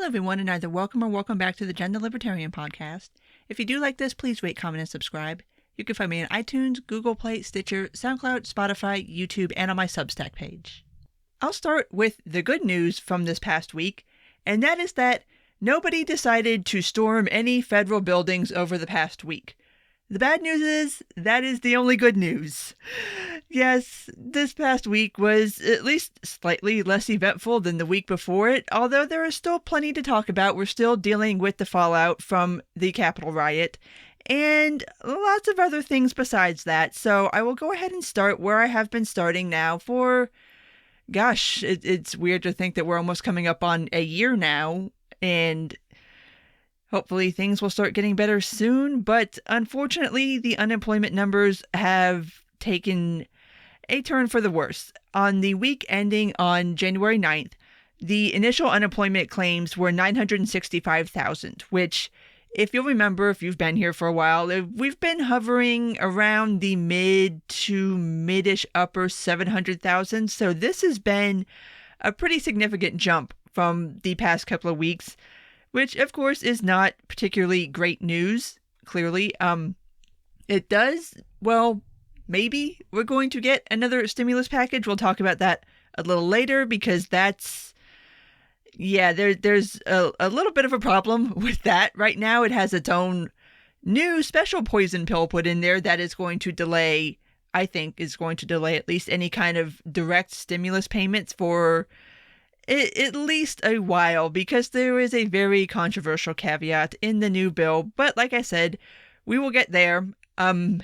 everyone, and either welcome or welcome back to the Gender Libertarian Podcast. If you do like this, please rate, comment, and subscribe. You can find me on iTunes, Google Play, Stitcher, SoundCloud, Spotify, YouTube, and on my Substack page. I'll start with the good news from this past week, and that is that nobody decided to storm any federal buildings over the past week. The bad news is, that is the only good news. Yes, this past week was at least slightly less eventful than the week before it, although there is still plenty to talk about. We're still dealing with the fallout from the Capitol riot, and lots of other things besides that. So I will go ahead and start where I have been starting now for, gosh, it's weird to think that we're almost coming up on a year now, and hopefully things will start getting better soon, but unfortunately the unemployment numbers have taken a turn for the worse. On the week ending on January 9th, the initial unemployment claims were 965,000, which, if you'll remember, if you've been here for a while, we've been hovering around the mid to mid-ish upper 700,000, so this has been a pretty significant jump from the past couple of weeks, which, of course, is not particularly great news, clearly. It does, well, maybe we're going to get another stimulus package. We'll talk about that a little later, because that's, yeah, there's a little bit of a problem with that. Right now, it has its own new special poison pill put in there that is going to delay, I think, is going to delay at least any kind of direct stimulus payments for at least a while, because there is a very controversial caveat in the new bill. But like I said, we will get there. We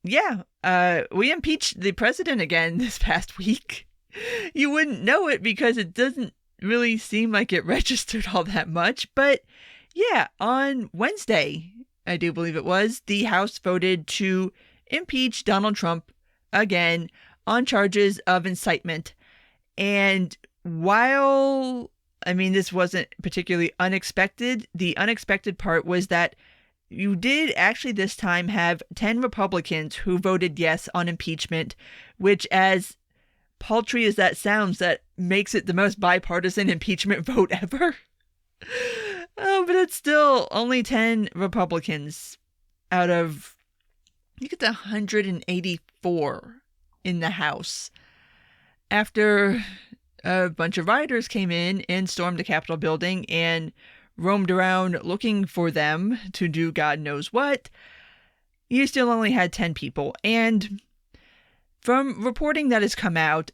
impeached the president again this past week. You wouldn't know it because it doesn't really seem like it registered all that much. But yeah, on Wednesday, I do believe it was, the House voted to impeach Donald Trump again on charges of incitement. And while, I mean, this wasn't particularly unexpected, the unexpected part was that you did actually this time have 10 Republicans who voted yes on impeachment, which, as paltry as that sounds, that makes it the most bipartisan impeachment vote ever. But it's still only 10 Republicans out of, I think it's 184 in the House. After a bunch of rioters came in and stormed the Capitol building and roamed around looking for them to do God knows what, you still only had 10 people. And from reporting that has come out,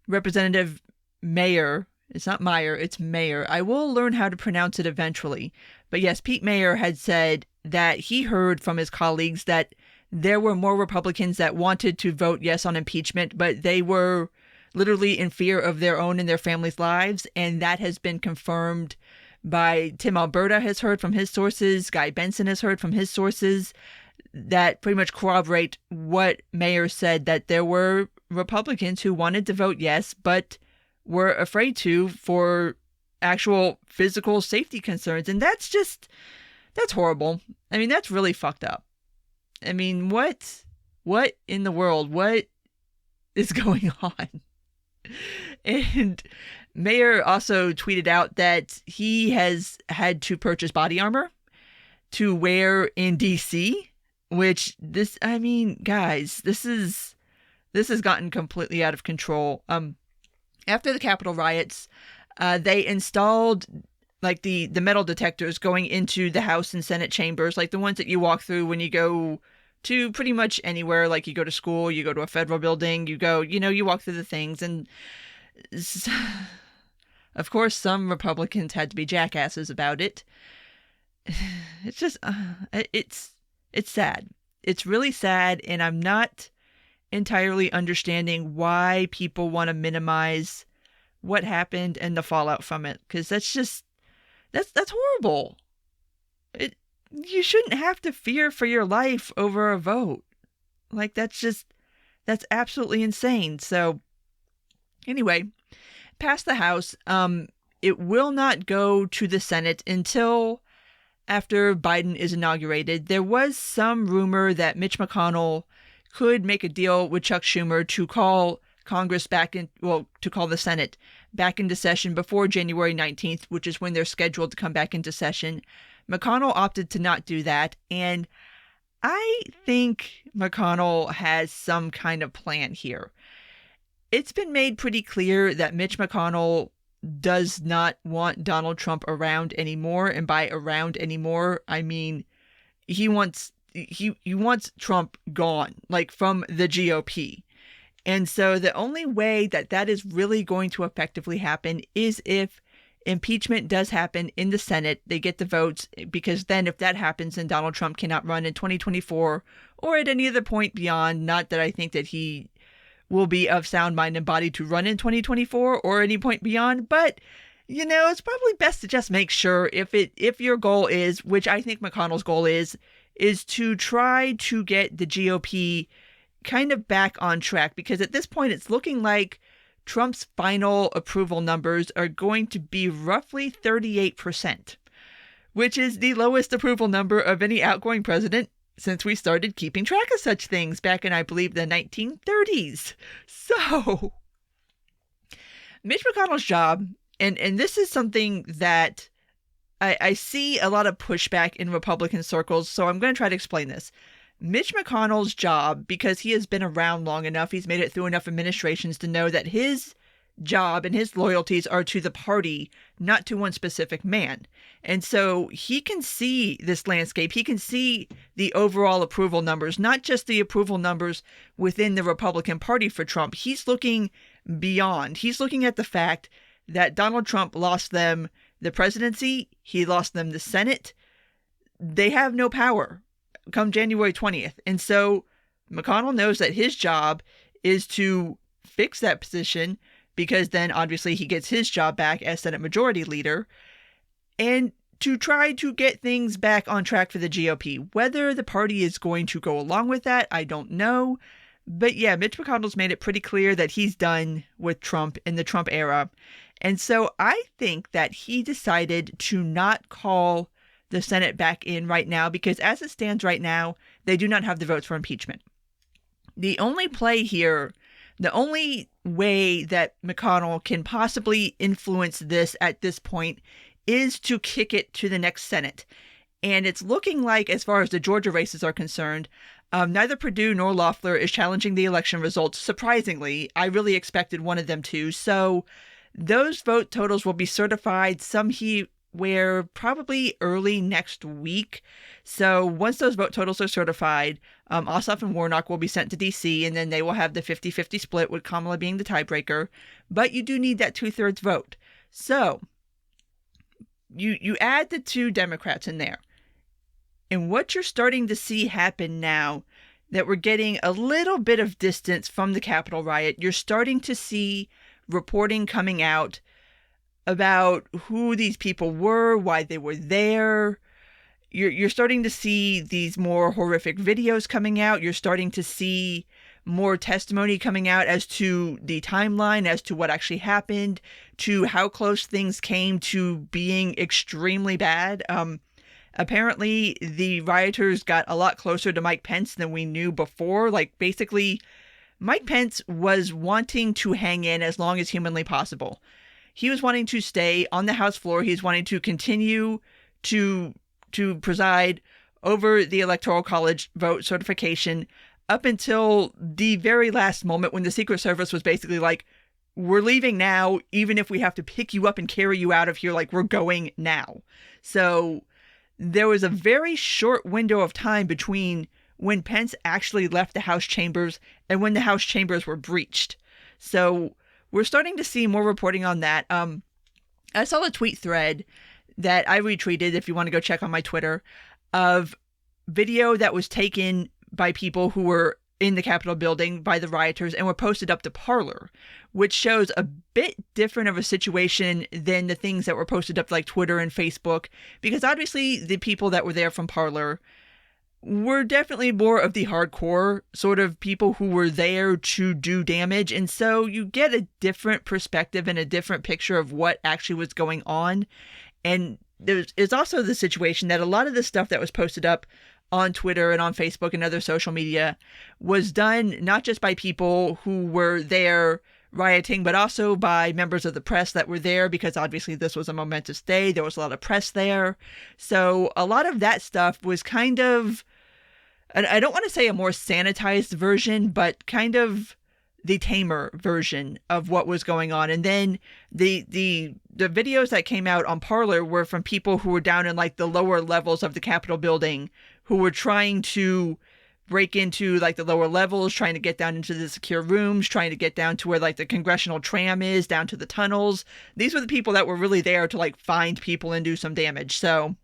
Representative Mayer, it's not Meyer, it's Mayer. I will learn how to pronounce it eventually. But yes, Pete Mayer had said that he heard from his colleagues that there were more Republicans that wanted to vote yes on impeachment, but they were literally in fear of their own and their families' lives. And that has been confirmed by Tim Alberta has heard from his sources. Guy Benson has heard from his sources that pretty much corroborate what Mayer said, that there were Republicans who wanted to vote yes, but were afraid to for actual physical safety concerns. And that's horrible. I mean, that's really fucked up. I mean, what in the world? What is going on? And Mayer also tweeted out that he has had to purchase body armor to wear in DC, which this has gotten completely out of control. After the Capitol riots, they installed like the metal detectors going into the House and Senate chambers, like the ones that you walk through when you go to pretty much anywhere, like you go to school, you go to a federal building, you walk through the things. And of course, some Republicans had to be jackasses about it. It's just, it's sad. It's really sad, and I'm not entirely understanding why people want to minimize what happened and the fallout from it, because that's horrible. You shouldn't have to fear for your life over a vote. Like, that's absolutely insane. So anyway, past the House, it will not go to the Senate until after Biden is inaugurated. There was some rumor that Mitch McConnell could make a deal with Chuck Schumer to call Congress back in, well, to call the Senate back into session before January 19th, which is when they're scheduled to come back into session. McConnell opted to not do that, and I think McConnell has some kind of plan here. It's been made pretty clear that Mitch McConnell does not want Donald Trump around anymore, and by around anymore, I mean he wants Trump gone, like from the GOP. And so the only way that that is really going to effectively happen is if impeachment does happen in the Senate. They get the votes, because then if that happens, then Donald Trump cannot run in 2024 or at any other point beyond. Not that I think that he will be of sound mind and body to run in 2024 or any point beyond, but it's probably best to just make sure if your goal is, which I think McConnell's goal is to try to get the GOP kind of back on track, because at this point it's looking like Trump's final approval numbers are going to be roughly 38%, which is the lowest approval number of any outgoing president since we started keeping track of such things back in, I believe, the 1930s. So Mitch McConnell's job, and this is something that I see a lot of pushback in Republican circles, so I'm going to try to explain this. Mitch McConnell's job, because he has been around long enough, he's made it through enough administrations to know that his job and his loyalties are to the party, not to one specific man. And so he can see this landscape. He can see the overall approval numbers, not just the approval numbers within the Republican Party for Trump. He's looking beyond. He's looking at the fact that Donald Trump lost them the presidency. He lost them the Senate. They have no power come January 20th. And so McConnell knows that his job is to fix that position, because then obviously he gets his job back as Senate Majority Leader, and to try to get things back on track for the GOP. Whether the party is going to go along with that, I don't know. But yeah, Mitch McConnell's made it pretty clear that he's done with Trump in the Trump era. And so I think that he decided to not call the Senate back in right now, because as it stands right now, they do not have the votes for impeachment. The only play here, the only way that McConnell can possibly influence this at this point is to kick it to the next Senate. And it's looking like, as far as the Georgia races are concerned, neither Perdue nor Loeffler is challenging the election results. Surprisingly, I really expected one of them to. So those vote totals will be certified somewhere probably early next week. So once those vote totals are certified, Ossoff and Warnock will be sent to D.C., and then they will have the 50-50 split, with Kamala being the tiebreaker. But you do need that 2/3 vote. So you add the two Democrats in there. And what you're starting to see happen now, that we're getting a little bit of distance from the Capitol riot, you're starting to see reporting coming out about who these people were, why they were there. You're starting to see these more horrific videos coming out. You're starting to see more testimony coming out as to the timeline, as to what actually happened, to how close things came to being extremely bad. Apparently, the rioters got a lot closer to Mike Pence than we knew before. Like, basically, Mike Pence was wanting to hang in as long as humanly possible. He was wanting to stay on the House floor. He's wanting to continue to preside over the Electoral College vote certification up until the very last moment, when the Secret Service was basically like, we're leaving now, even if we have to pick you up and carry you out of here, like, we're going now. So there was a very short window of time between when Pence actually left the House chambers and when the House chambers were breached. So we're starting to see more reporting on that. I saw a tweet thread that I retweeted, if you want to go check on my Twitter, of video that was taken by people who were in the Capitol building by the rioters and were posted up to Parler, which shows a bit different of a situation than the things that were posted up to, like, Twitter and Facebook, because obviously the people that were there from Parler were definitely more of the hardcore sort of people who were there to do damage. And so you get a different perspective and a different picture of what actually was going on. And there's also the situation that a lot of the stuff that was posted up on Twitter and on Facebook and other social media was done not just by people who were there rioting, but also by members of the press that were there, because obviously this was a momentous day. There was a lot of press there. So a lot of that stuff was kind of, I don't want to say a more sanitized version, but kind of the tamer version of what was going on. And then the videos that came out on Parler were from people who were down in like the lower levels of the Capitol building, who were trying to break into like the lower levels, trying to get down into the secure rooms, trying to get down to where like the congressional tram is, down to the tunnels. These were the people that were really there to like find people and do some damage. So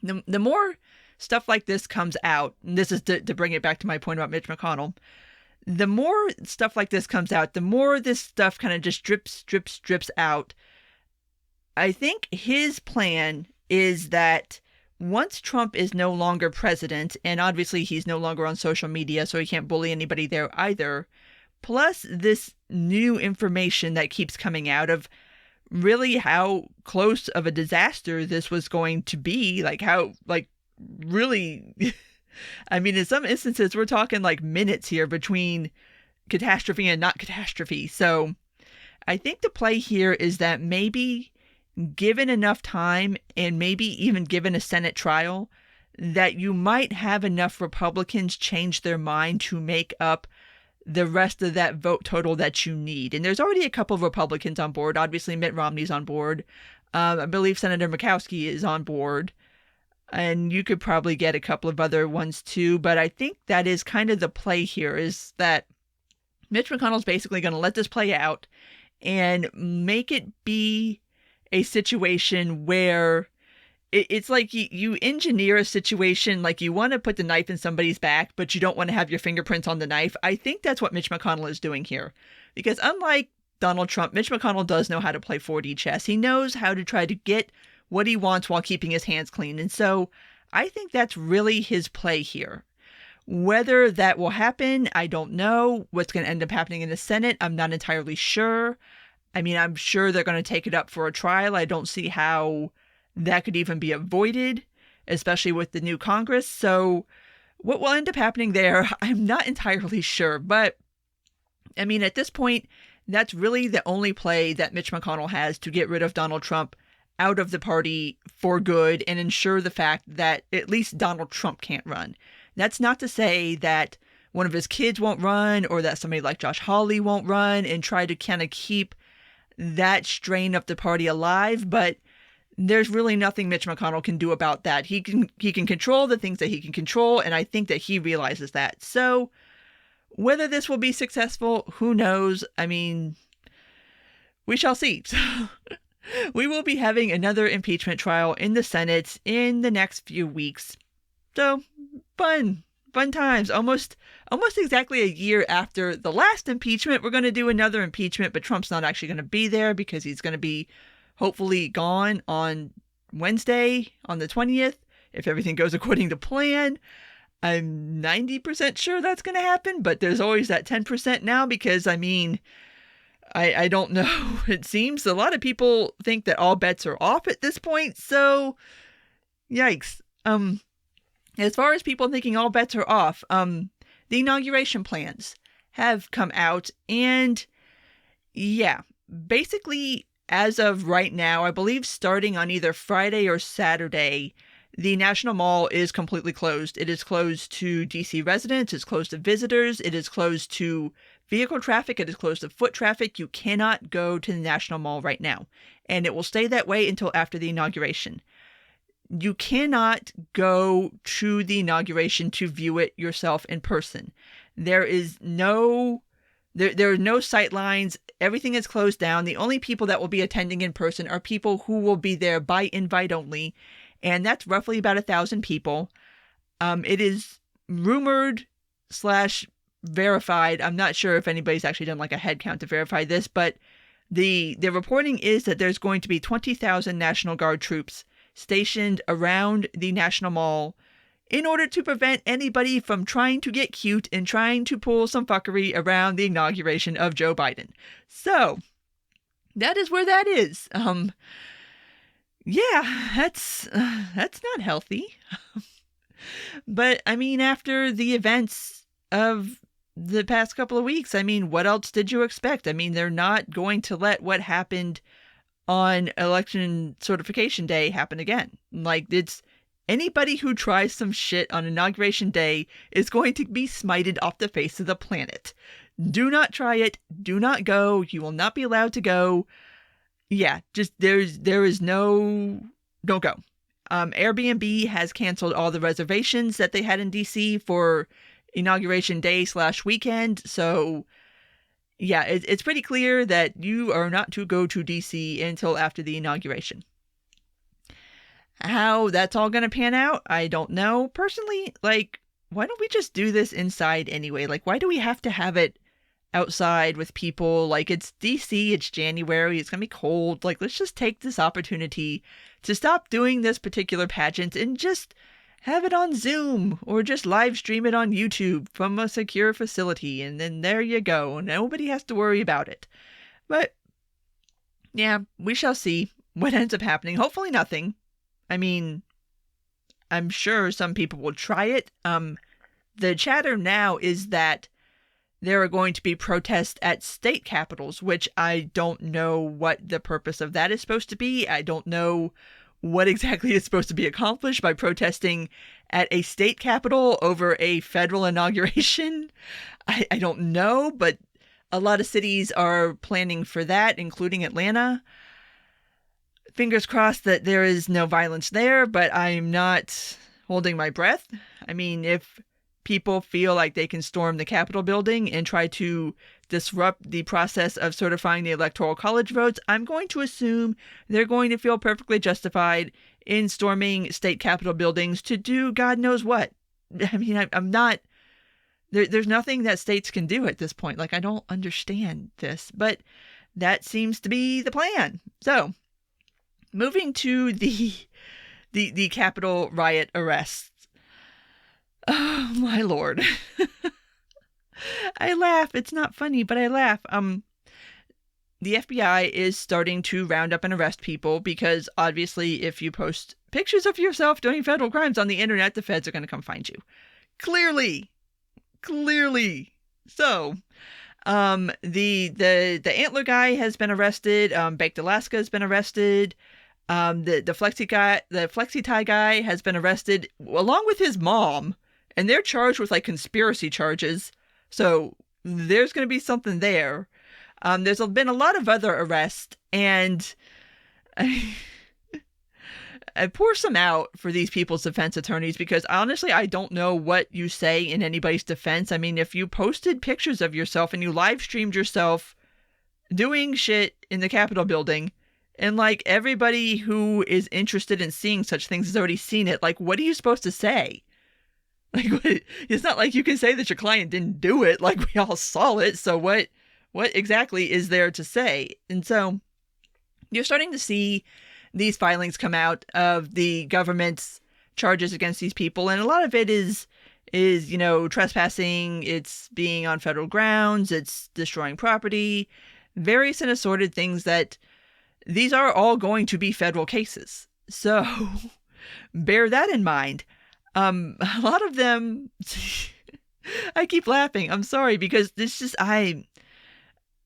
the more stuff like this comes out, and this is to bring it back to my point about Mitch McConnell, the more stuff like this comes out, the more this stuff kind of just drips out. I think his plan is that once Trump is no longer president, and obviously he's no longer on social media, so he can't bully anybody there either, plus this new information that keeps coming out of really how close of a disaster this was going to be, like how, like, really, I mean, in some instances, we're talking like minutes here between catastrophe and not catastrophe. So I think the play here is that maybe given enough time and maybe even given a Senate trial, that you might have enough Republicans change their mind to make up the rest of that vote total that you need. And there's already a couple of Republicans on board. Obviously, Mitt Romney's on board. I believe Senator Murkowski is on board. And you could probably get a couple of other ones too. But I think that is kind of the play here, is that Mitch McConnell's basically going to let this play out and make it be a situation where it's like you engineer a situation, like you want to put the knife in somebody's back, but you don't want to have your fingerprints on the knife. I think that's what Mitch McConnell is doing here. Because unlike Donald Trump, Mitch McConnell does know how to play 4D chess. He knows how to try to get what he wants while keeping his hands clean. And so I think that's really his play here. Whether that will happen, I don't know. What's going to end up happening in the Senate, I'm not entirely sure. I mean, I'm sure they're going to take it up for a trial. I don't see how that could even be avoided, especially with the new Congress. So what will end up happening there, I'm not entirely sure. But, I mean, at this point, that's really the only play that Mitch McConnell has to get rid of Donald Trump out of the party for good and ensure the fact that at least Donald Trump can't run. That's not to say that one of his kids won't run or that somebody like Josh Hawley won't run and try to kind of keep that strain of the party alive, but there's really nothing Mitch McConnell can do about that. He can control the things that he can control, and I think that he realizes that. So whether this will be successful, who knows? I mean, we shall see. We will be having another impeachment trial in the Senate in the next few weeks. So fun times. Almost exactly a year after the last impeachment, we're going to do another impeachment, but Trump's not actually going to be there because he's going to be hopefully gone on Wednesday, on the 20th, if everything goes according to plan. I'm 90% sure that's going to happen, but there's always that 10% now because, I mean, I don't know. It seems a lot of people think that all bets are off at this point, so yikes. As far as people thinking all bets are off, the inauguration plans have come out, and yeah, basically as of right now, I believe starting on either Friday or Saturday, the National Mall is completely closed. It is closed to DC residents, it's closed to visitors, it is closed to vehicle traffic, it is closed to foot traffic. You cannot go to the National Mall right now, and it will stay that way until after the inauguration. You cannot go to the inauguration to view it yourself in person. There is no, there are no sight lines. Everything is closed down. The only people that will be attending in person are people who will be there by invite only, and that's roughly about 1,000 people. It is rumored / verified. I'm not sure if anybody's actually done like a head count to verify this, but the reporting is that there's going to be 20,000 National Guard troops stationed around the National Mall in order to prevent anybody from trying to get cute and trying to pull some fuckery around the inauguration of Joe Biden. So that is where that is. Yeah, that's not healthy. But I mean, after the events of the past couple of weeks. I mean, what else did you expect? I mean, they're not going to let what happened on election certification day happen again. Like, it's anybody who tries some shit on Inauguration Day is going to be smited off the face of the planet. Do not try it. Do not go. You will not be allowed to go. Yeah, just there is no, don't go. Airbnb has canceled all the reservations that they had in DC for Inauguration Day / weekend. So yeah, it's pretty clear that you are not to go to DC until after the inauguration. How that's all going to pan out, I don't know. Personally, like, why don't we just do this inside anyway? Like, why do we have to have it outside with people? Like, it's DC, it's January, it's going to be cold. Like, let's just take this opportunity to stop doing this particular pageant and just have it on Zoom or just live stream it on YouTube from a secure facility. And then there you go. Nobody has to worry about it. But yeah, we shall see what ends up happening. Hopefully nothing. I mean, I'm sure some people will try it. The chatter now is that there are going to be protests at state capitals, which I don't know what the purpose of that is supposed to be. I don't know what exactly is supposed to be accomplished by protesting at a state capitol over a federal inauguration. I don't know, but a lot of cities are planning for that, including Atlanta. Fingers crossed that there is no violence there, but I'm not holding my breath. I mean, if people feel like they can storm the Capitol building and try to disrupt the process of certifying the Electoral College votes, I'm going to assume they're going to feel perfectly justified in storming state capitol buildings to do God knows what. I mean, I'm not... There's nothing that states can do at this point. Like, I don't understand this, but that seems to be the plan. So, moving to the Capitol riot arrests. Oh, my Lord. I laugh. It's not funny, but I laugh. The FBI is starting to round up and arrest people because obviously if you post pictures of yourself doing federal crimes on the internet, the feds are going to come find you. Clearly. So, the Antler guy has been arrested. Baked Alaska has been arrested. The Flexi Tie guy has been arrested along with his mom, and they're charged with like conspiracy charges. So there's going to be something there. There's been a lot of other arrests, and I pour some out for these people's defense attorneys because honestly, I don't know what you say in anybody's defense. I mean, if you posted pictures of yourself and you live streamed yourself doing shit in the Capitol building, and like everybody who is interested in seeing such things has already seen it, like what are you supposed to say? Like, it's not like you can say that your client didn't do it. Like, we all saw it. So what exactly is there to say? And so you're starting to see these filings come out of the government's charges against these people. And a lot of it is, trespassing. It's being on federal grounds. It's destroying property, various and assorted things that these are all going to be federal cases. So bear that in mind. A lot of them, I keep laughing. I'm sorry, because this just, I'm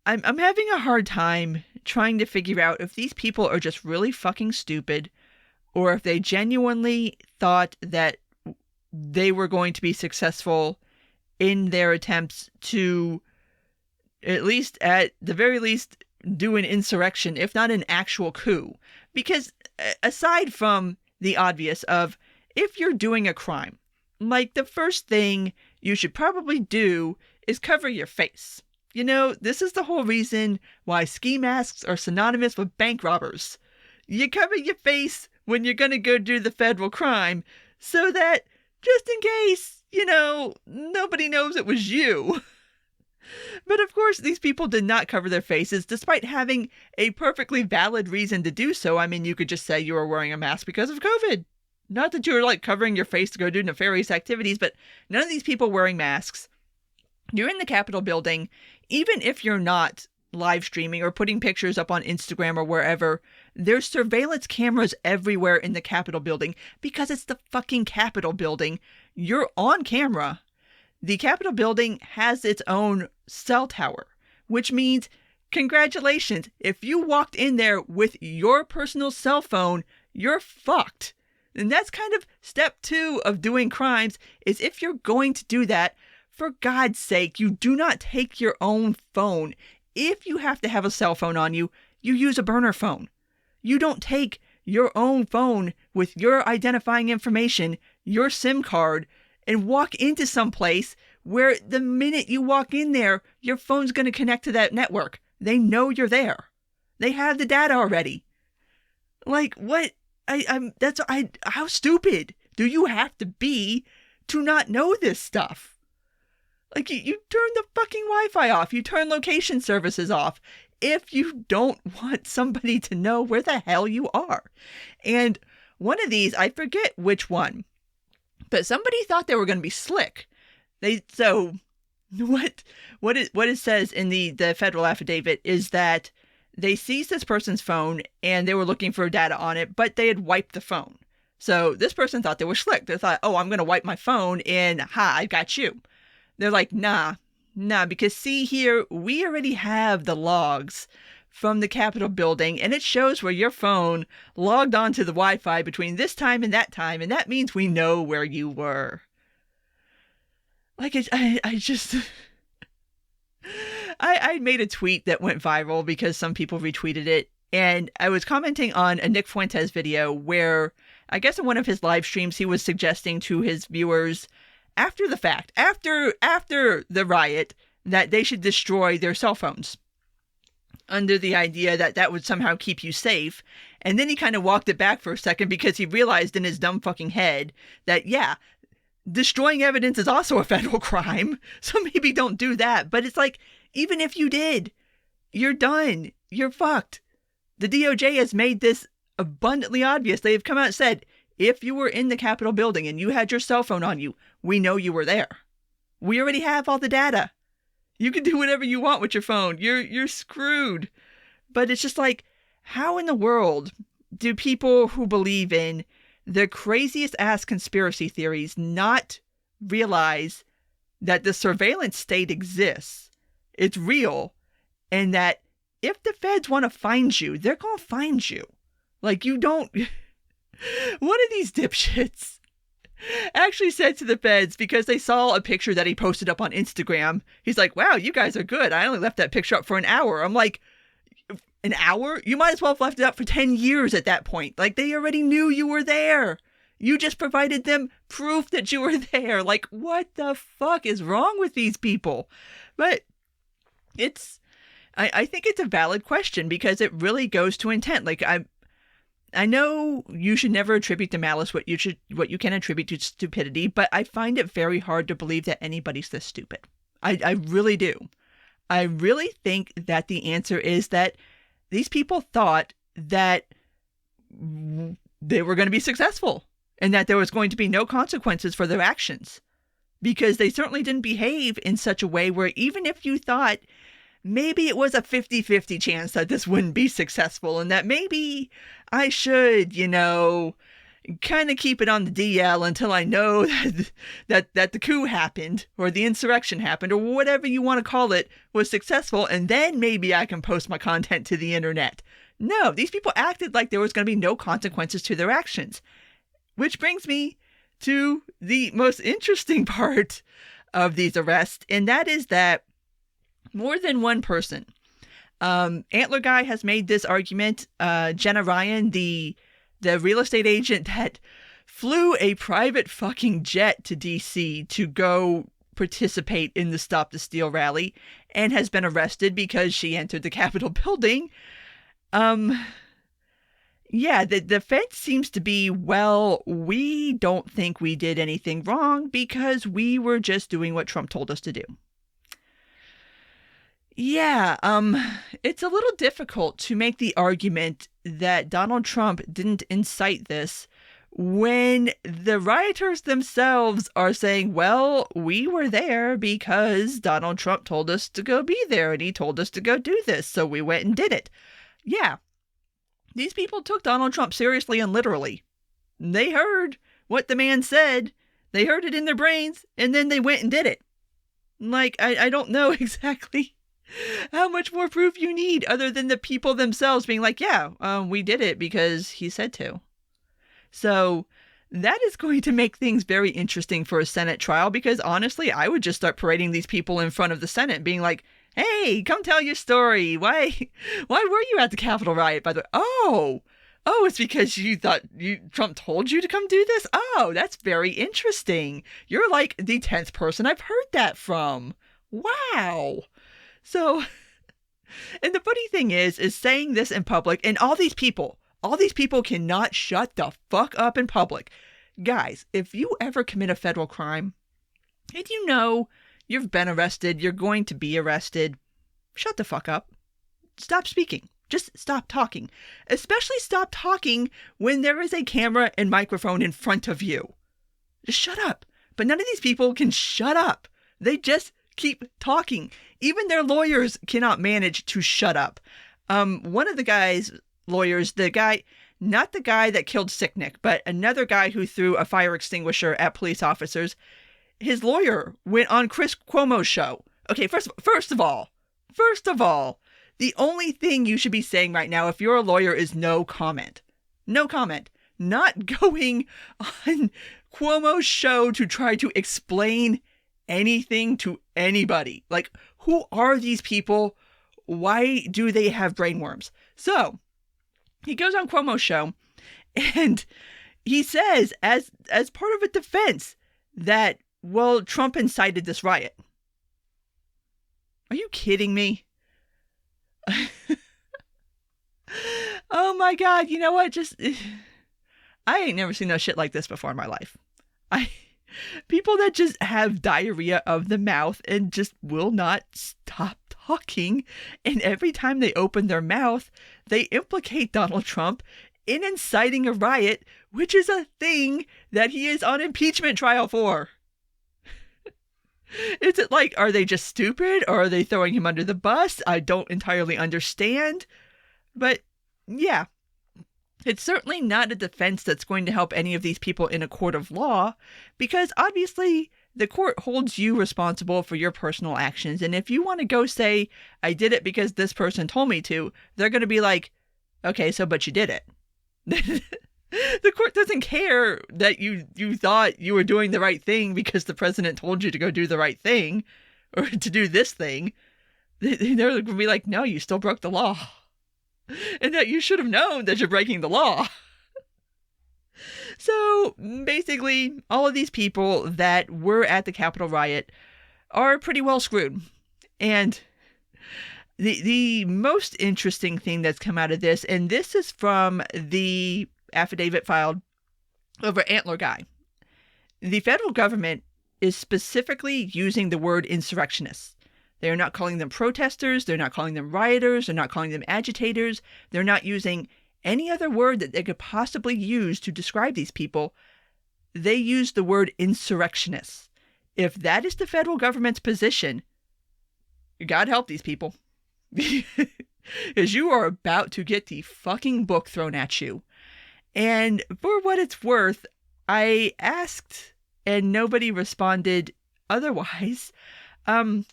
having a hard time trying to figure out if these people are just really fucking stupid or if they genuinely thought that they were going to be successful in their attempts to, at the very least, do an insurrection, if not an actual coup. Because aside from the obvious of, if you're doing a crime, like the first thing you should probably do is cover your face. This is the whole reason why ski masks are synonymous with bank robbers. You cover your face when you're going to go do the federal crime so that just in case, nobody knows it was you. But of course, these people did not cover their faces despite having a perfectly valid reason to do so. I mean, you could just say you were wearing a mask because of COVID. Not that you were like covering your face to go do nefarious activities, but none of these people wearing masks. You're in the Capitol building, even if you're not live streaming or putting pictures up on Instagram or wherever, there's surveillance cameras everywhere in the Capitol building because it's the fucking Capitol building. You're on camera. the Capitol building has its own cell tower, which means congratulations. If you walked in there with your personal cell phone, you're fucked. And that's kind of step 2 of doing crimes, is if you're going to do that, for God's sake, you do not take your own phone. If you have to have a cell phone on you, you use a burner phone. You don't take your own phone with your identifying information, your SIM card, and walk into some place where the minute you walk in there, your phone's going to connect to that network. They know you're there. They have the data already. Like, what? How stupid do you have to be to not know this stuff? Like, you turn the fucking Wi-Fi off. You turn location services off if you don't want somebody to know where the hell you are. And one of these, I forget which one, but somebody thought they were going to be slick. So what it says in the federal affidavit is that they seized this person's phone and they were looking for data on it, but they had wiped the phone. So this person thought they were slick. They thought, oh, I'm going to wipe my phone and I got you. They're like, nah, because see here, we already have the logs from the Capitol building and it shows where your phone logged onto the Wi-Fi between this time and that means we know where you were. Like, I just... I made a tweet that went viral because some people retweeted it, and I was commenting on a Nick Fuentes video where, I guess in one of his live streams, he was suggesting to his viewers after the fact, after the riot, that they should destroy their cell phones under the idea that that would somehow keep you safe. And then he kind of walked it back for a second because he realized in his dumb fucking head that, yeah, destroying evidence is also a federal crime, so maybe don't do that. But it's like, even if you did, you're done. You're fucked. The DOJ has made this abundantly obvious. They have come out and said, if you were in the Capitol building and you had your cell phone on you, we know you were there. We already have all the data. You can do whatever you want with your phone. You're screwed. But it's just like, how in the world do people who believe in the craziest ass conspiracy theories not realize that the surveillance state exists, it's real, and that if the feds want to find you, they're going to find you. Like, you don't... One of these dipshits actually said to the feds, because they saw a picture that he posted up on Instagram, he's like, wow, you guys are good. I only left that picture up for an hour. I'm like, an hour? You might as well have left it up for 10 years at that point. Like, they already knew you were there. You just provided them proof that you were there. Like, what the fuck is wrong with these people? But I think it's a valid question because it really goes to intent. Like, I know you should never attribute to malice what you can attribute to stupidity, but I find it very hard to believe that anybody's this stupid. I really do. I really think that the answer is that these people thought that they were going to be successful and that there was going to be no consequences for their actions, because they certainly didn't behave in such a way where even if you thought maybe it was a 50-50 chance that this wouldn't be successful and that maybe I should, kind of keep it on the DL until I know that the coup happened or the insurrection happened or whatever you want to call it was successful, and then maybe I can post my content to the internet. No, these people acted like there was going to be no consequences to their actions. Which brings me to the most interesting part of these arrests, and that is that more than one person. Antler Guy has made this argument. Jenna Ryan, the real estate agent that flew a private fucking jet to DC to go participate in the Stop the Steal rally and has been arrested because she entered the Capitol building. Yeah, the defense seems to be, well, we don't think we did anything wrong because we were just doing what Trump told us to do. Yeah, it's a little difficult to make the argument that Donald Trump didn't incite this when the rioters themselves are saying, well, we were there because Donald Trump told us to go be there and he told us to go do this, so we went and did it. Yeah, these people took Donald Trump seriously and literally. They heard what the man said, they heard it in their brains, and then they went and did it. Like, I don't know exactly how much more proof you need other than the people themselves being like, yeah, we did it because he said to. So that is going to make things very interesting for a Senate trial, because honestly, I would just start parading these people in front of the Senate being like, hey, come tell your story. Why were you at the Capitol riot, by the way? Oh, it's because you thought Trump told you to come do this? Oh, that's very interesting. You're like the 10th person I've heard that from. Wow. So, and the funny thing is saying this in public, and all these people cannot shut the fuck up in public. Guys, if you ever commit a federal crime, and you know you've been arrested, you're going to be arrested, shut the fuck up. Stop speaking. Just stop talking. Especially stop talking when there is a camera and microphone in front of you. Just shut up. But none of these people can shut up. They just keep talking. Even their lawyers cannot manage to shut up. One of the guy's lawyers, not the guy that killed Sicknick, but another guy who threw a fire extinguisher at police officers, his lawyer went on Chris Cuomo's show. Okay, first of all, the only thing you should be saying right now if you're a lawyer is no comment. No comment. Not going on Cuomo's show to try to explain anything to anybody. Like, who are these people? Why do they have brainworms? So, he goes on Cuomo's show and he says, as part of a defense, that, well, Trump incited this riot. Are you kidding me? Oh my God, you know what? I ain't never seen no shit like this before in my life. People that just have diarrhea of the mouth and just will not stop talking. And every time they open their mouth, they implicate Donald Trump in inciting a riot, which is a thing that he is on impeachment trial for. Is it like, are they just stupid, or are they throwing him under the bus? I don't entirely understand. But yeah, it's certainly not a defense that's going to help any of these people in a court of law, because obviously the court holds you responsible for your personal actions. And if you want to go say, I did it because this person told me to, they're going to be like, okay, so but you did it. The court doesn't care that you thought you were doing the right thing because the president told you to go do the right thing or to do this thing. They're going to be like, no, you still broke the law. And that you should have known that you're breaking the law. So basically, all of these people that were at the Capitol riot are pretty well screwed. And the most interesting thing that's come out of this, and this is from the affidavit filed over Antler Guy. The federal government is specifically using the word insurrectionists. They are not calling them protesters. They're not calling them rioters. They're not calling them agitators. They're not using any other word that they could possibly use to describe these people. They use the word insurrectionists. If that is the federal government's position, God help these people. Because you are about to get the fucking book thrown at you. And for what it's worth, I asked and nobody responded otherwise. I've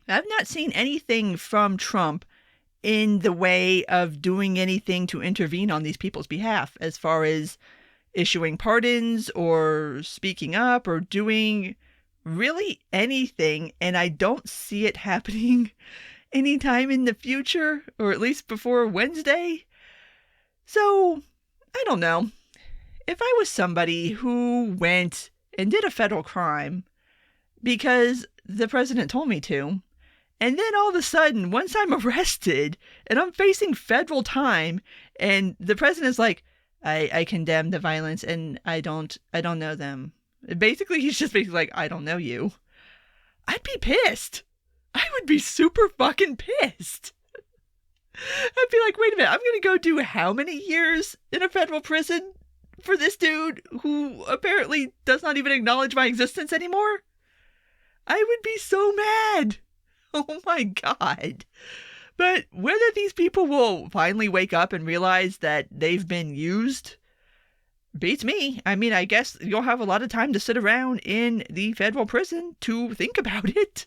not seen anything from Trump in the way of doing anything to intervene on these people's behalf, as far as issuing pardons or speaking up or doing really anything. And I don't see it happening anytime in the future, or at least before Wednesday. So I don't know. If I was somebody who went and did a federal crime because the president told me to, and then all of a sudden, once I'm arrested and I'm facing federal time, and the president's like, I condemn the violence and I don't know them. Basically, he's just basically like, I don't know you. I'd be pissed. I would be super fucking pissed. I'd be like, wait a minute, I'm going to go do how many years in a federal prison for this dude who apparently does not even acknowledge my existence anymore? I would be so mad. Oh my God. But whether these people will finally wake up and realize that they've been used, beats me. I mean, I guess you'll have a lot of time to sit around in the federal prison to think about it,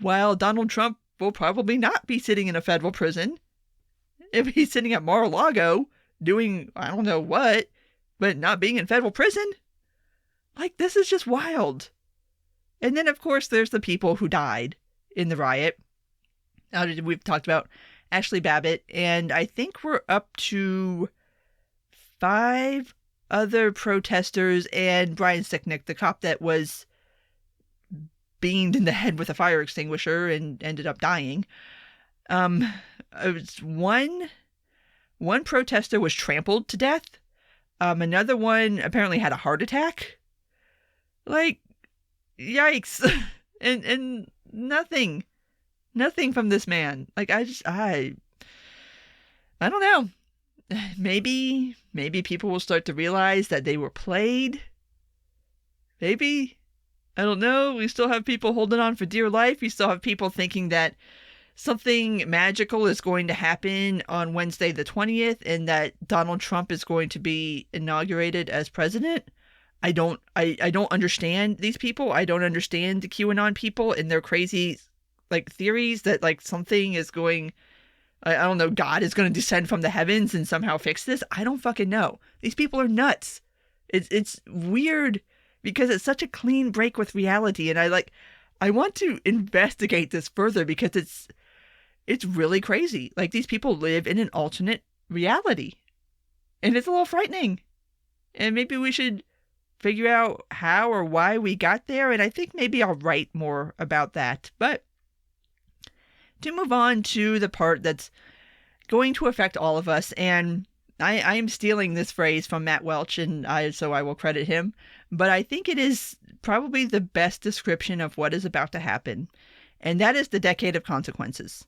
while Donald Trump will probably not be sitting in a federal prison. If he's sitting at Mar-a-Lago doing I don't know what, but not being in federal prison. Like, this is just wild. And then, of course, there's the people who died in the riot. We've talked about Ashley Babbitt, and I think we're up to 5 other protesters and Brian Sicknick, the cop that was beamed in the head with a fire extinguisher and ended up dying. It was one protester was trampled to death. Another one apparently had a heart attack. Like, yikes. and nothing from this man. Like, I don't know. Maybe people will start to realize that they were played. Maybe. I don't know. We still have people holding on for dear life. We still have people thinking that something magical is going to happen on Wednesday the 20th and that Donald Trump is going to be inaugurated as president. I don't understand these people. I don't understand the QAnon people and their crazy like theories that like something is going, I don't know, God is going to descend from the heavens and somehow fix this. I don't fucking know. These people are nuts. It's weird because it's such a clean break with reality. And I want to investigate this further because it's really crazy. Like, these people live in an alternate reality and it's a little frightening. And maybe we should figure out how or why we got there. And I think maybe I'll write more about that. But to move on to the part that's going to affect all of us, and I am stealing this phrase from Matt Welch, and so I will credit him, but I think it is probably the best description of what is about to happen, and that is the decade of consequences.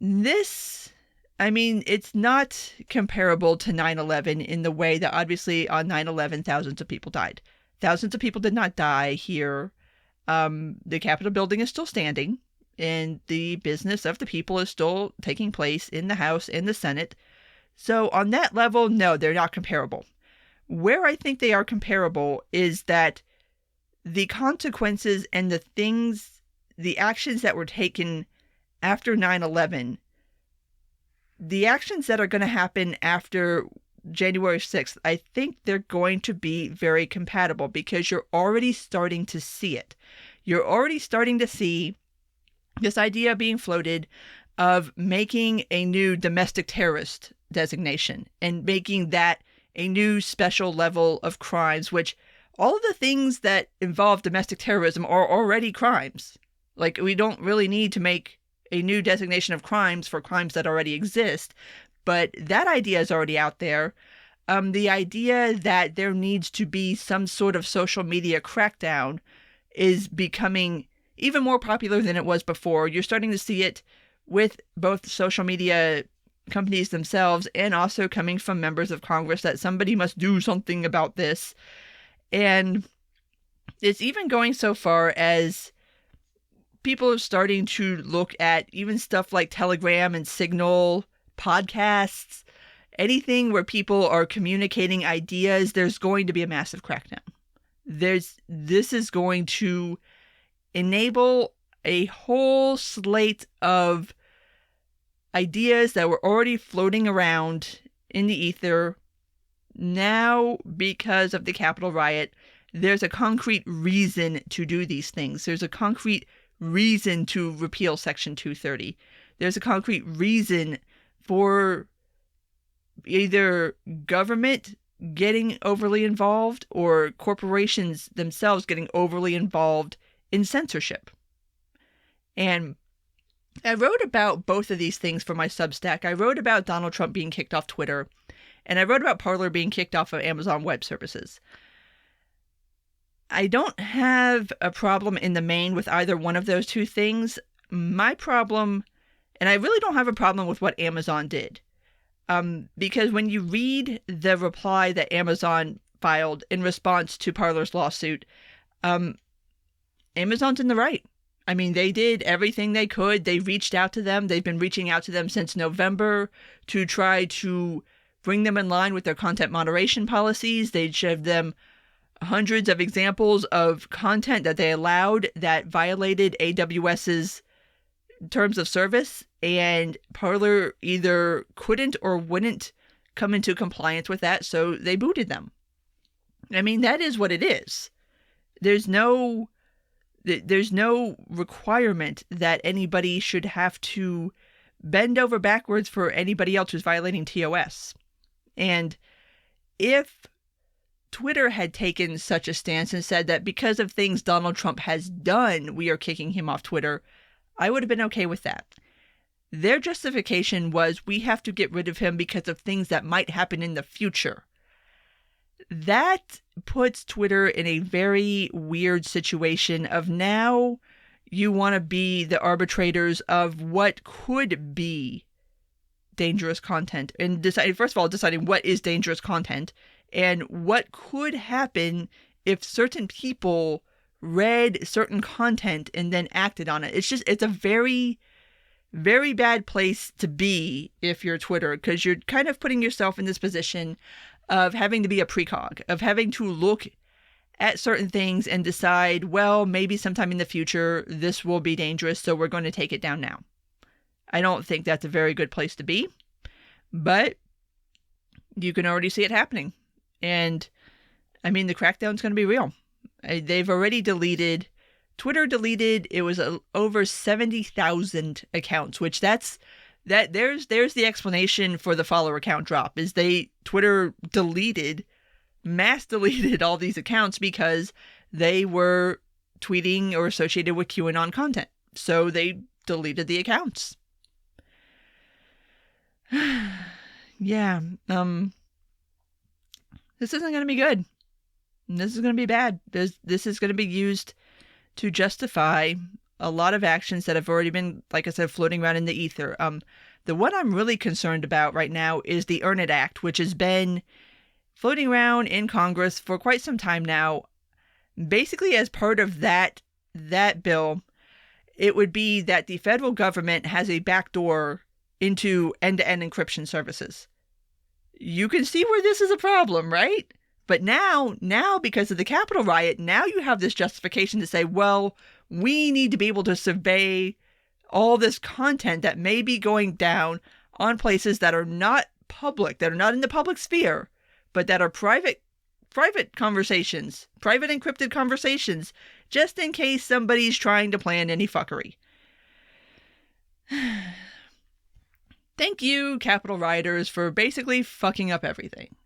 This, I mean, it's not comparable to 9/11 in the way that obviously on 9/11 thousands of people died. Thousands of people did not die here. The Capitol building is still standing, and the business of the people is still taking place in the House and the Senate. So on that level, no, they're not comparable. Where I think they are comparable is that the consequences and the actions that were taken after 9/11, the actions that are going to happen after January 6th, I think they're going to be very compatible because you're already starting to see it. You're already starting to see this idea being floated of making a new domestic terrorist designation and making that a new special level of crimes, which all of the things that involve domestic terrorism are already crimes. Like, we don't really need to make a new designation of crimes for crimes that already exist, but that idea is already out there. The idea that there needs to be some sort of social media crackdown is becoming even more popular than it was before. You're starting to see it with both social media companies themselves and also coming from members of Congress that somebody must do something about this. And it's even going so far as people are starting to look at even stuff like Telegram and Signal, podcasts, anything where people are communicating ideas. There's going to be a massive crackdown. This is going to enable a whole slate of ideas that were already floating around in the ether. Now, because of the Capitol riot, there's a concrete reason to do these things. There's a concrete reason to repeal Section 230. There's a concrete reason for either government getting overly involved or corporations themselves getting overly involved in censorship. And I wrote about both of these things for my Substack. I wrote about Donald Trump being kicked off Twitter, and I wrote about Parler being kicked off of Amazon Web Services. I don't have a problem in the main with either one of those two things. My problem, and I really don't have a problem with what Amazon did, because when you read the reply that Amazon filed in response to Parler's lawsuit, Amazon's in the right. I mean, they did everything they could. They reached out to them. They've been reaching out to them since November to try to bring them in line with their content moderation policies. They'd show them hundreds of examples of content that they allowed that violated AWS's terms of service, and Parler either couldn't or wouldn't come into compliance with that, so they booted them. I mean, that is what it is. There's no requirement that anybody should have to bend over backwards for anybody else who's violating TOS. And if Twitter had taken such a stance and said that because of things Donald Trump has done, we are kicking him off Twitter, I would have been okay with that. Their justification was, we have to get rid of him because of things that might happen in the future. That puts Twitter in a very weird situation of now you want to be the arbitrators of what could be dangerous content, and deciding what is dangerous content and what could happen if certain people read certain content and then acted on it. It's a very, very bad place to be if you're Twitter, because you're kind of putting yourself in this position of having to be a precog, of having to look at certain things and decide, well, maybe sometime in the future this will be dangerous, so we're going to take it down now. I don't think that's a very good place to be, but you can already see it happening. And I mean, the crackdown's going to be real. They've already Twitter deleted, it was over 70,000 accounts, which there's the explanation for the follower count drop, is Twitter mass deleted all these accounts because they were tweeting or associated with QAnon content. So they deleted the accounts. Yeah. This isn't going to be good. This is going to be bad. This is going to be used to justify a lot of actions that have already been, like I said, floating around in the ether. The one I'm really concerned about right now is the Earn It Act, which has been floating around in Congress for quite some time now. Basically, as part of that bill, it would be that the federal government has a backdoor into end-to-end encryption services. You can see where this is a problem, right? But now, because of the Capitol riot, now you have this justification to say, well, we need to be able to survey all this content that may be going down on places that are not public, that are not in the public sphere, but that are private conversations, private encrypted conversations, just in case somebody's trying to plan any fuckery. Thank you, Capitol rioters, for basically fucking up everything.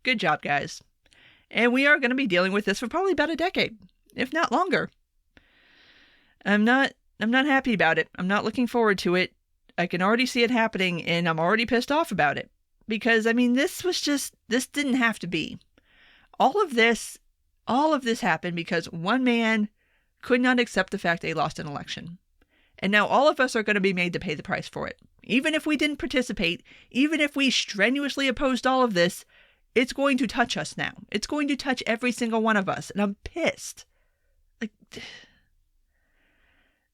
Good job, guys. And we are going to be dealing with this for probably about a decade, if not longer. I'm not happy about it. I'm not looking forward to it. I can already see it happening, and I'm already pissed off about it. Because, I mean, this didn't have to be. All of this happened because one man could not accept the fact they lost an election. And now all of us are going to be made to pay the price for it. Even if we didn't participate, even if we strenuously opposed all of this, it's going to touch us now. It's going to touch every single one of us. And I'm pissed. Like,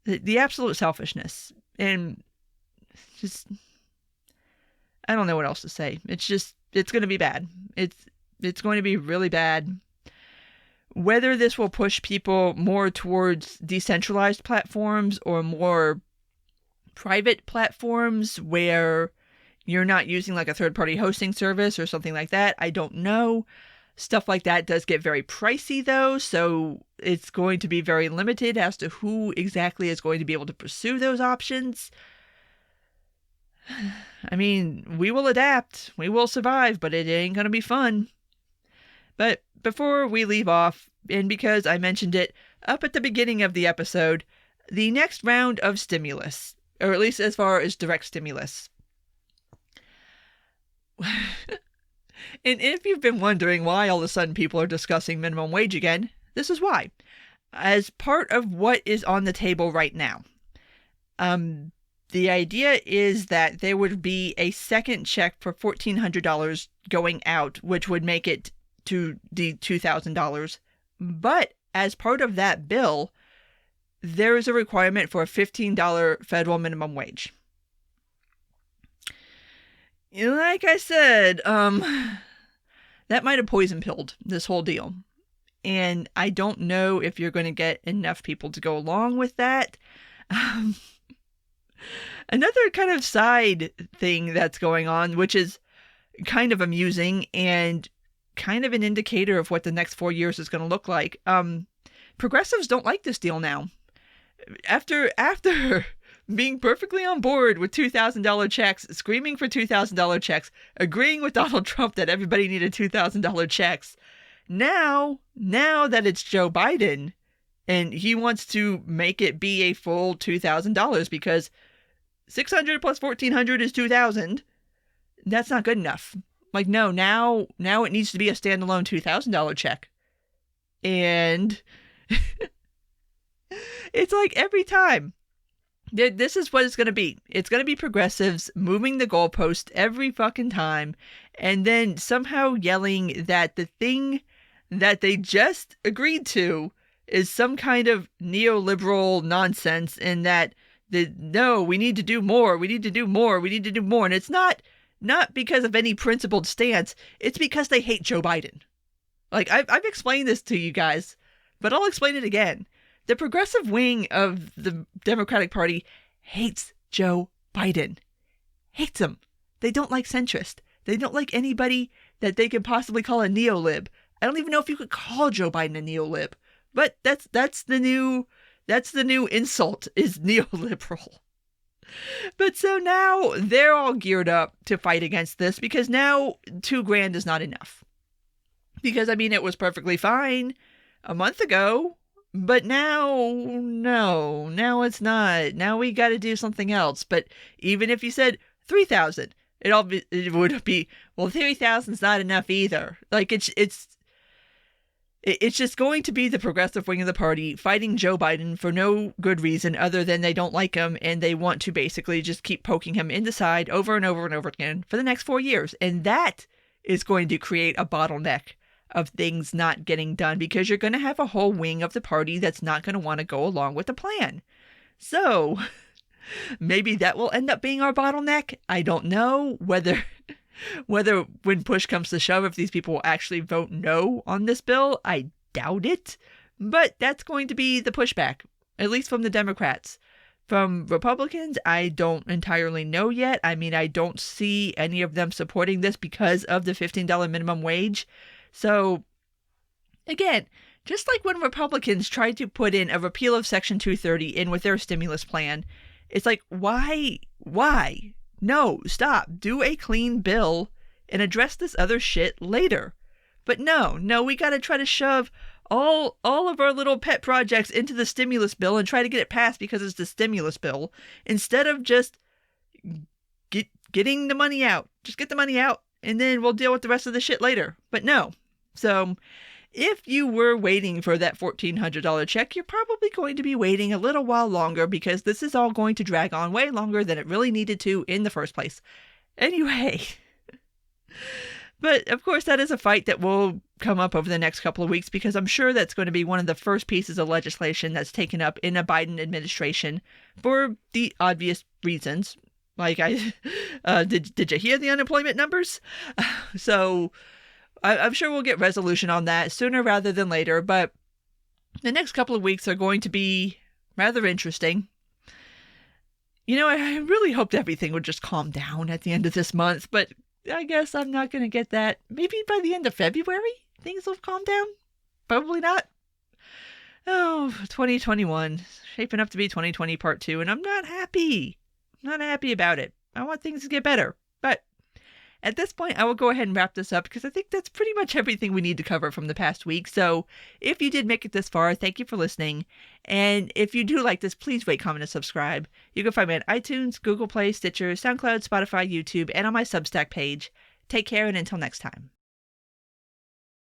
the absolute selfishness. And just, I don't know what else to say. It's going to be bad. It's going to be really bad. Whether this will push people more towards decentralized platforms or more private platforms where you're not using like a third-party hosting service or something like that, I don't know. Stuff like that does get very pricey though, so it's going to be very limited as to who exactly is going to be able to pursue those options. I mean, we will adapt, we will survive, but it ain't going to be fun. But before we leave off, and because I mentioned it up at the beginning of the episode, the next round of stimulus, or at least as far as direct stimulus. And if you've been wondering why all of a sudden people are discussing minimum wage again, this is why. As part of what is on the table right now, the idea is that there would be a second check for $1,400 going out, which would make it to the $2,000. But as part of that bill, there is a requirement for a $15 federal minimum wage. Like I said, that might have poison pilled this whole deal. And I don't know if you're going to get enough people to go along with that. Um, Another kind of side thing that's going on, which is kind of amusing and kind of an indicator of what the next 4 years is going to look like. Progressives don't like this deal now. After being perfectly on board with $2,000 checks, screaming for $2,000 checks, agreeing with Donald Trump that everybody needed $2,000 checks, now that it's Joe Biden and he wants to make it be a full $2,000 because 600 plus 1,400 is 2,000. That's not good enough. Like, no, now it needs to be a standalone $2,000 check. And it's like every time. This is what it's going to be. It's going to be progressives moving the goalpost every fucking time and then somehow yelling that the thing that they just agreed to is some kind of neoliberal nonsense and that no, we need to do more. We need to do more. We need to do more. And it's not because of any principled stance. It's because they hate Joe Biden. Like, I've explained this to you guys, but I'll explain it again. The progressive wing of the Democratic Party hates Joe Biden. Hates him. They don't like centrist. They don't like anybody that they could possibly call a neolib. I don't even know if you could call Joe Biden a neolib. But that's the new insult is neoliberal. But so now they're all geared up to fight against this because now $2,000 is not enough. Because, I mean, it was perfectly fine a month ago. But now, no, now it's not. Now we got to do something else. But even if you said 3,000, it would be, well, 3,000 is not enough either. Like, it's just going to be the progressive wing of the party fighting Joe Biden for no good reason other than they don't like him and they want to basically just keep poking him in the side over and over and over again for the next 4 years. And that is going to create a bottleneck of things not getting done because you're going to have a whole wing of the party that's not going to want to go along with the plan. So maybe that will end up being our bottleneck. I don't know whether when push comes to shove, if these people will actually vote no on this bill. I doubt it. But that's going to be the pushback, at least from the Democrats. From Republicans, I don't entirely know yet. I mean, I don't see any of them supporting this because of the $15 minimum wage. So, again, just like when Republicans tried to put in a repeal of Section 230 in with their stimulus plan, it's like, why? No, stop. Do a clean bill and address this other shit later. But no, we got to try to shove all of our little pet projects into the stimulus bill and try to get it passed because it's the stimulus bill instead of just getting the money out. Just get the money out and then we'll deal with the rest of the shit later. But no. So if you were waiting for that $1,400 check, you're probably going to be waiting a little while longer because this is all going to drag on way longer than it really needed to in the first place. Anyway, but of course that is a fight that will come up over the next couple of weeks because I'm sure that's going to be one of the first pieces of legislation that's taken up in a Biden administration for the obvious reasons. Like, did you hear the unemployment numbers? So I'm sure we'll get resolution on that sooner rather than later, but the next couple of weeks are going to be rather interesting. You know, I really hoped everything would just calm down at the end of this month, but I guess I'm not going to get that. Maybe by the end of February, things will calm down? Probably not. Oh, 2021, shaping up to be 2020 part 2, and I'm not happy. Not happy about it. I want things to get better, but at this point, I will go ahead and wrap this up because I think that's pretty much everything we need to cover from the past week. So if you did make it this far, thank you for listening. And if you do like this, please rate, comment, and subscribe. You can find me on iTunes, Google Play, Stitcher, SoundCloud, Spotify, YouTube, and on my Substack page. Take care, and until next time.